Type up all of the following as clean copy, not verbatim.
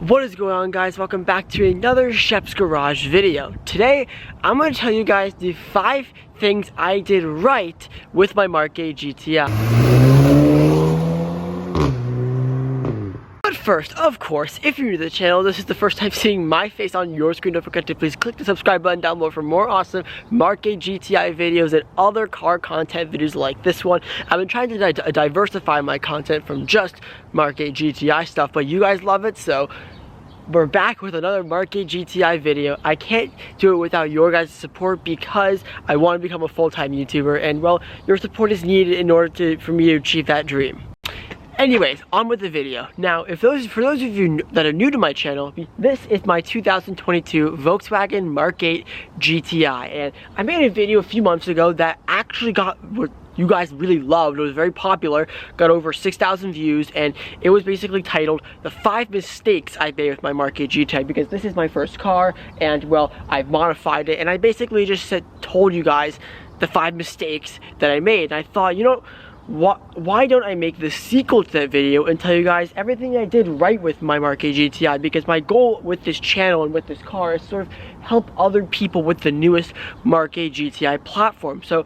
What is going on, guys? Welcome back to another Chef's Garage video. Today, I'm going to tell you guys the 5 things I did right with my Mark 8 GTI. But first, of course, if you're new to the channel, this is the first time seeing my face on your screen, don't forget to please click the subscribe button down below for more awesome Mark 8 GTI videos and other car content videos like this one. I've been trying to diversify my content from just Mark 8 GTI stuff, but you guys love it, so we're back with another Mark 8 GTI video. I can't do it without your guys' support because I want to become a full-time YouTuber, and well, your support is needed in order for me to achieve that dream. Anyways, on with the video. Now, for those of you that are new to my channel, this is my 2022 Volkswagen Mark 8 GTI, and I made a video a few months ago that actually got what you guys really loved. It was very popular, got over 6,000 views, and it was basically titled the 5 mistakes I made with my Mark 8 GTI, because this is my first car, and well, I've modified it, and I basically just told you guys the 5 mistakes that I made. And I thought, you know, why don't I make the sequel to that video and tell you guys everything I did right with my Mark 8 GTI, because my goal with this channel and with this car is sort of help other people with the newest Mark 8 GTI platform. So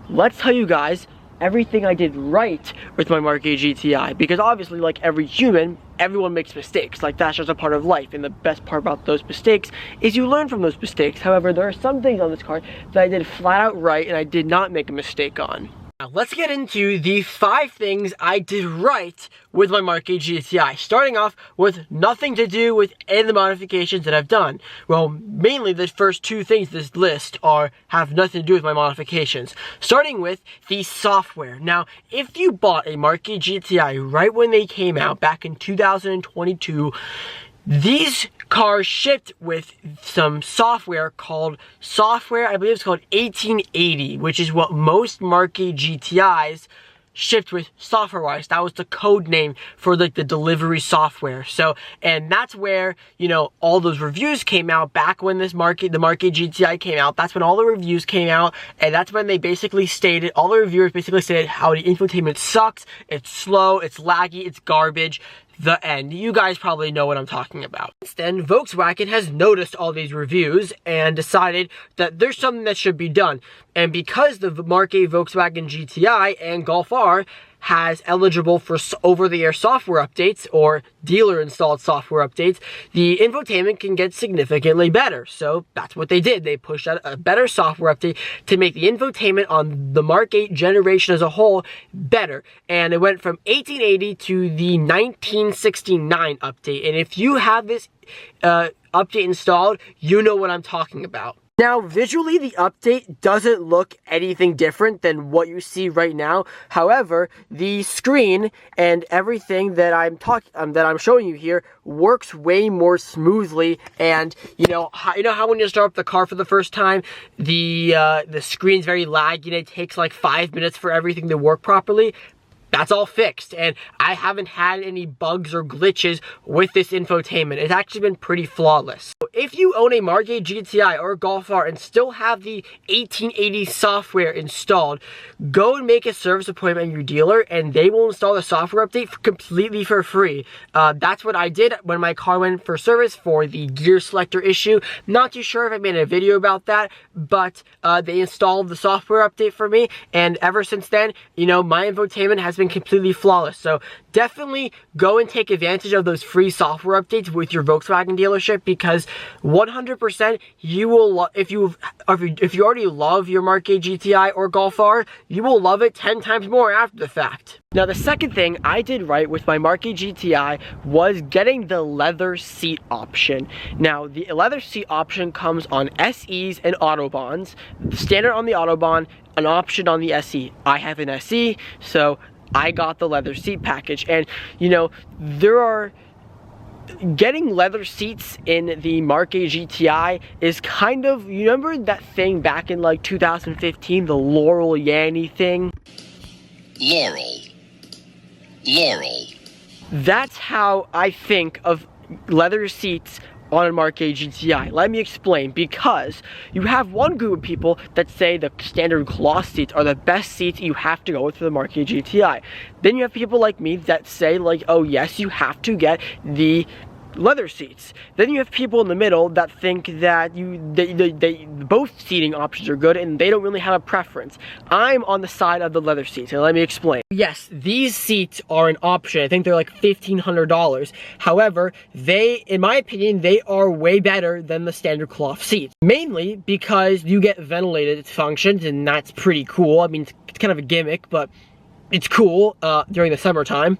let's tell you guys everything I did right with my Mark 8 GTI, because obviously, like every human, everyone makes mistakes. Like, that's just a part of life, and the best part about those mistakes is you learn from those mistakes. However, there are some things on this car that I did flat out right and I did not make a mistake on. Now, let's get into the 5 things I did right with my Mark 8 GTI, starting off with nothing to do with any of the modifications that I've done. Well, mainly the first 2 things this list have nothing to do with my modifications. Starting with the software. Now, if you bought a Mark 8 GTI right when they came out back in 2022, these cars shipped with some software I believe it's called 1880, which is what most Mark 8 GTIs shipped with software-wise. That was the code name for like the delivery software. So, and that's where, you know, all those reviews came out back when the Mark 8 GTI came out. That's when all the reviews came out, and that's when they basically stated, all the reviewers basically stated how the infotainment sucks, it's slow, it's laggy, it's garbage. The end. You guys probably know what I'm talking about. Since then, Volkswagen has noticed all these reviews and decided that there's something that should be done. And because the Mark 8 Volkswagen GTI and Golf R has eligible for over-the-air software updates or dealer-installed software updates, the infotainment can get significantly better. So that's what they did. They pushed out a better software update to make the infotainment on the Mark 8 generation as a whole better. And it went from 1880 to the 1969 update. And if you have this update installed, you know what I'm talking about. Now, visually, the update doesn't look anything different than what you see right now. However, the screen and everything that I'm showing you here works way more smoothly. And you know how when you start up the car for the first time, the screen's very laggy and it takes like 5 minutes for everything to work properly. That's all fixed, and I haven't had any bugs or glitches with this infotainment. It's actually been pretty flawless. So if you own a Mark 8 GTI or a Golf R and still have the 1880 software installed, go and make a service appointment at your dealer, and they will install the software update completely for free. That's what I did when my car went for service for the gear selector issue. Not too sure if I made a video about that, but they installed the software update for me, and ever since then, you know, my infotainment has been completely flawless. So definitely go and take advantage of those free software updates with your Volkswagen dealership, because 100% you will, if you already love your Mark 8 GTI or Golf R, you will love it 10 times more after the fact. Now, the second thing I did right with my Mark 8 GTI was getting the leather seat option. Now, the leather seat option comes on SEs and Autobahns. Standard on the Autobahn, an option on the SE. I have an SE, so I got the leather seat package. And you know, getting leather seats in the Mark 8 GTI is kind of, you remember that thing back in like 2015, the Laurel Yanny thing? Laurel. That's how I think of leather seats on a Mark 8 GTI. Let me explain. Because you have one group of people that say the standard cloth seats are the best seats, you have to go with the Mark 8 GTI. Then you have people like me that say like, oh yes, you have to get the leather seats. Then you have people in the middle that think that both seating options are good and they don't really have a preference. I'm on the side of the leather seats, and let me explain. Yes, these seats are an option. I think they're like $1,500. However, in my opinion, they are way better than the standard cloth seats. Mainly because you get ventilated functions, and that's pretty cool. I mean, it's kind of a gimmick, but it's cool during the summertime.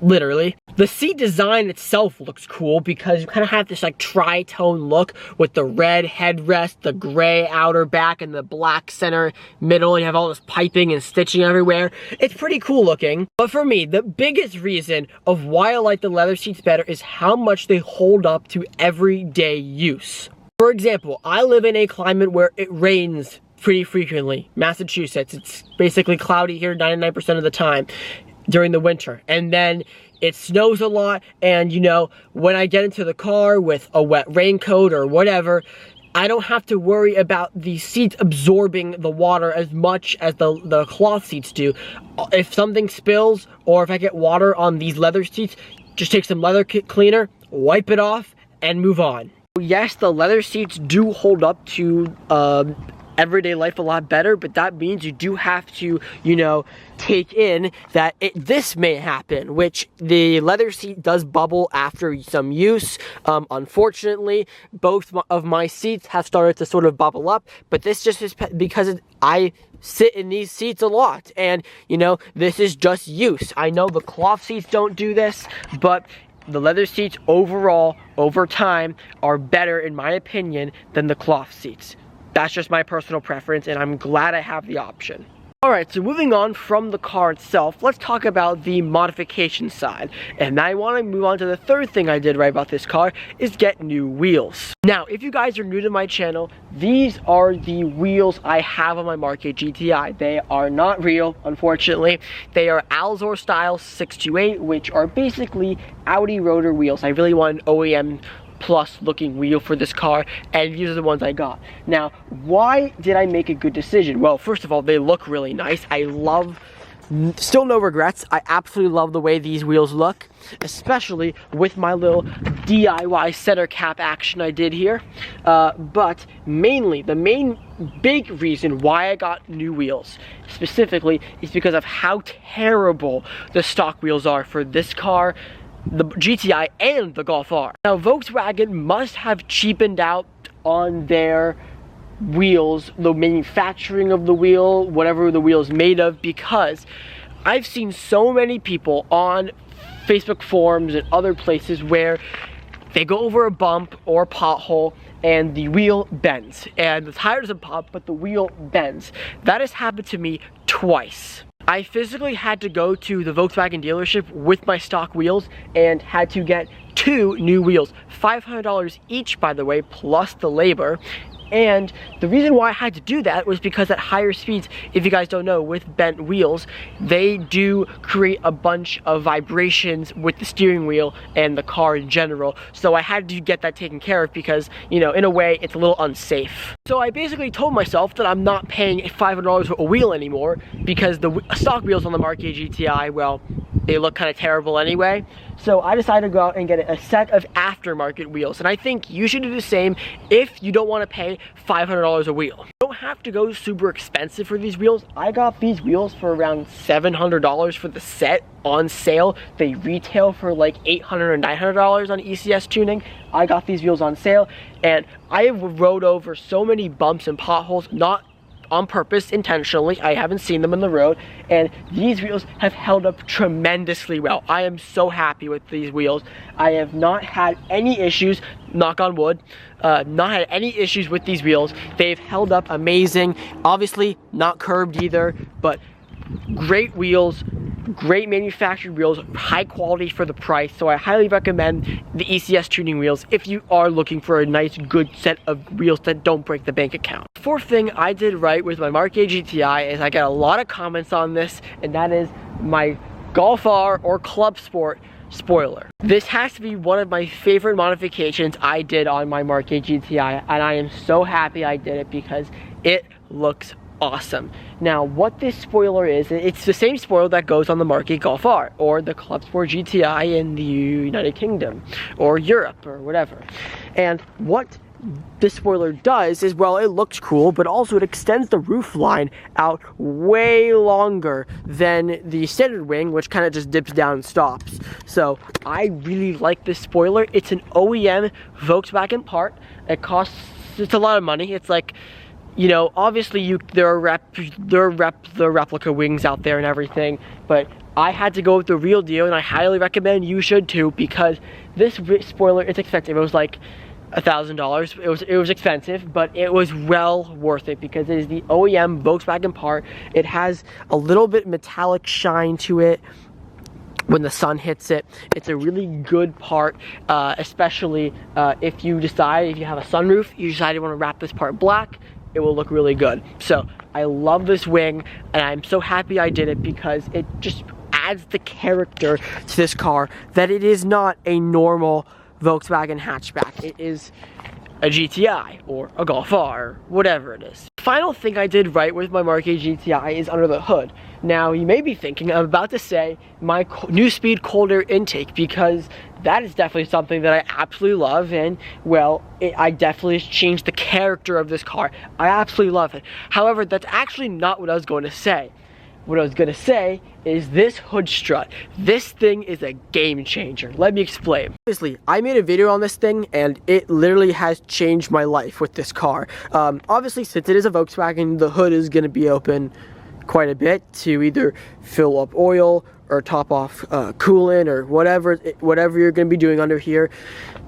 Literally. The seat design itself looks cool because you kind of have this like tri-tone look with the red headrest, the gray outer back, and the black center middle, and you have all this piping and stitching everywhere. It's pretty cool looking. But for me, the biggest reason of why I like the leather seats better is how much they hold up to everyday use. For example, I live in a climate where it rains pretty frequently. Massachusetts, it's basically cloudy here 99% of the time during the winter, and then it snows a lot, and you know, when I get into the car with a wet raincoat or whatever, I don't have to worry about the seats absorbing the water as much as the cloth seats do. If something spills or if I get water on these leather seats, just take some leather cleaner, wipe it off, and move on. Yes, the leather seats do hold up to everyday life a lot better, but that means you do have to, you know, take in that this may happen, which the leather seat does bubble after some use. Unfortunately, both of my seats have started to sort of bubble up, but this just is because I sit in these seats a lot, and you know, this is just use. I know the cloth seats don't do this, but the leather seats overall, over time, are better in my opinion than the cloth seats. That's just my personal preference, and I'm glad I have the option. Alright, so moving on from the car itself, let's talk about the modification side. And I want to move on to the third thing I did right about this car, is get new wheels. Now, if you guys are new to my channel, these are the wheels I have on my Mark 8 GTI. They are not real, unfortunately. They are Alzor style 628, which are basically Audi rotor wheels. I really want an OEM plus looking wheel for this car, and these are the ones I got. Now, why did I make a good decision? Well, first of all, they look really nice. I love, still no regrets, I absolutely love the way these wheels look, especially with my little DIY center cap action I did here. But mainly, the main big reason why I got new wheels specifically is because of how terrible the stock wheels are for this car, the GTI, and the Golf R. Now, Volkswagen must have cheapened out on their wheels, the manufacturing of the wheel, whatever the wheel is made of, because I've seen so many people on Facebook forums and other places where they go over a bump or a pothole and the wheel bends, and the tire doesn't pop, but the wheel bends. That has happened to me twice. I physically had to go to the Volkswagen dealership with my stock wheels and had to get 2 new wheels. $500 each, by the way, plus the labor. And the reason why I had to do that was because at higher speeds, if you guys don't know, with bent wheels, they do create a bunch of vibrations with the steering wheel and the car in general. So I had to get that taken care of because, you know, in a way, it's a little unsafe. So I basically told myself that I'm not paying $500 for a wheel anymore because the stock wheels on the Mark 8 GTI, well, they look kind of terrible anyway. So I decided to go out and get a set of aftermarket wheels. And I think you should do the same if you don't want to pay $500 a wheel. You don't have to go super expensive for these wheels. I got these wheels for around $700 for the set on sale. They retail for like $800 or $900 on ECS tuning. I got these wheels on sale, and I have rode over so many bumps and potholes, not on purpose, intentionally. I haven't seen them in the road, and these wheels have held up tremendously well. I am so happy with these wheels. I have not had any issues, knock on wood, not had any issues with these wheels. They've held up amazing. Obviously not curbed either, but great wheels, great manufactured wheels, high quality for the price. So I highly recommend the ECS tuning wheels if you are looking for a nice good set of wheels that don't break the bank account. Fourth thing I did right with my Mark 8 GTI is I got a lot of comments on this, and that is my Golf R or Club Sport spoiler. This has to be one of my favorite modifications I did on my Mark 8 GTI, and I am so happy I did it because it looks awesome. Now, what this spoiler is, it's the same spoiler that goes on the Mark8 Golf R or the Club Sport GTI in the United Kingdom or Europe or whatever. And what this spoiler does is, well, it looks cool, but also it extends the roof line out way longer than the standard wing, which kind of just dips down and stops. So I really like this spoiler. It's an OEM Volkswagen part. It's a lot of money. It's like, you know, obviously there are replica wings out there and everything, but I had to go with the real deal, and I highly recommend you should too, because this spoiler, it's expensive. It was like $1,000. It was expensive, but it was well worth it because it is the OEM Volkswagen part. It has a little bit metallic shine to it when the sun hits it. It's a really good part, especially if you have a sunroof, you decide you want to wrap this part black, it will look really good. So I love this wing, and I'm so happy I did it because it just adds the character to this car that it is not a normal Volkswagen hatchback. It is a GTI or a Golf R, whatever it is. Final thing I did right with my Mark8 GTI is under the hood. Now you may be thinking I'm about to say my new speed cold air intake, because that is definitely something that I absolutely love, and well, I definitely changed the character of this car. I absolutely love it. However, that's actually not what I was going to say. What I was gonna say is this hood strut. This thing is a game changer. Let me explain. Obviously, I made a video on this thing, and it literally has changed my life with this car. Obviously, since it is a Volkswagen, the hood is gonna be open quite a bit to either fill up oil or top off coolant or whatever you're gonna be doing under here.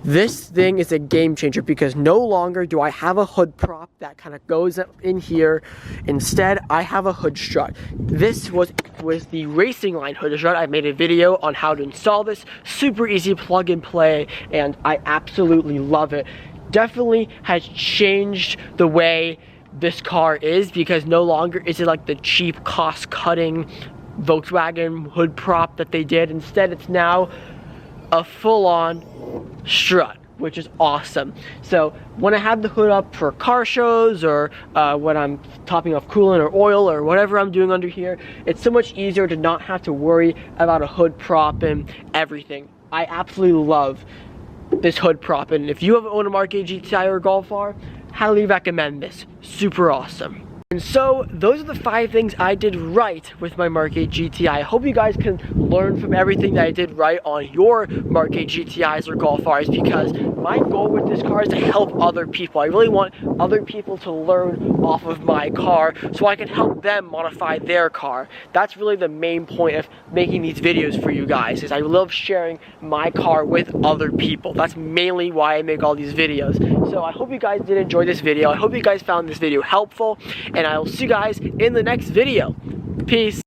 This thing is a game changer because no longer do I have a hood prop that kind of goes up in here. Instead, I have a hood strut. This was the racing line hood strut. I made a video on how to install this. Super easy plug and play, and I absolutely love it. Definitely has changed the way this car is, because no longer is it like the cheap cost-cutting Volkswagen hood prop that they did. Instead, it's now a full-on strut, which is awesome. So when I have the hood up for car shows, or when I'm topping off coolant or oil or whatever I'm doing under here, it's so much easier to not have to worry about a hood prop and everything. I absolutely love this hood prop, and if you have owned a Mark8 GTI or Golf R, highly recommend this. Super awesome. And so those are the 5 things I did right with my Mark8 GTI. I hope you guys can learn from everything that I did right on your Mark8 GTIs or Golf Rs, because my goal with this car is to help other people. I really want other people to learn off of my car so I can help them modify their car. That's really the main point of making these videos for you guys, is I love sharing my car with other people. That's mainly why I make all these videos. So I hope you guys did enjoy this video. I hope you guys found this video helpful, and I will see you guys in the next video. Peace.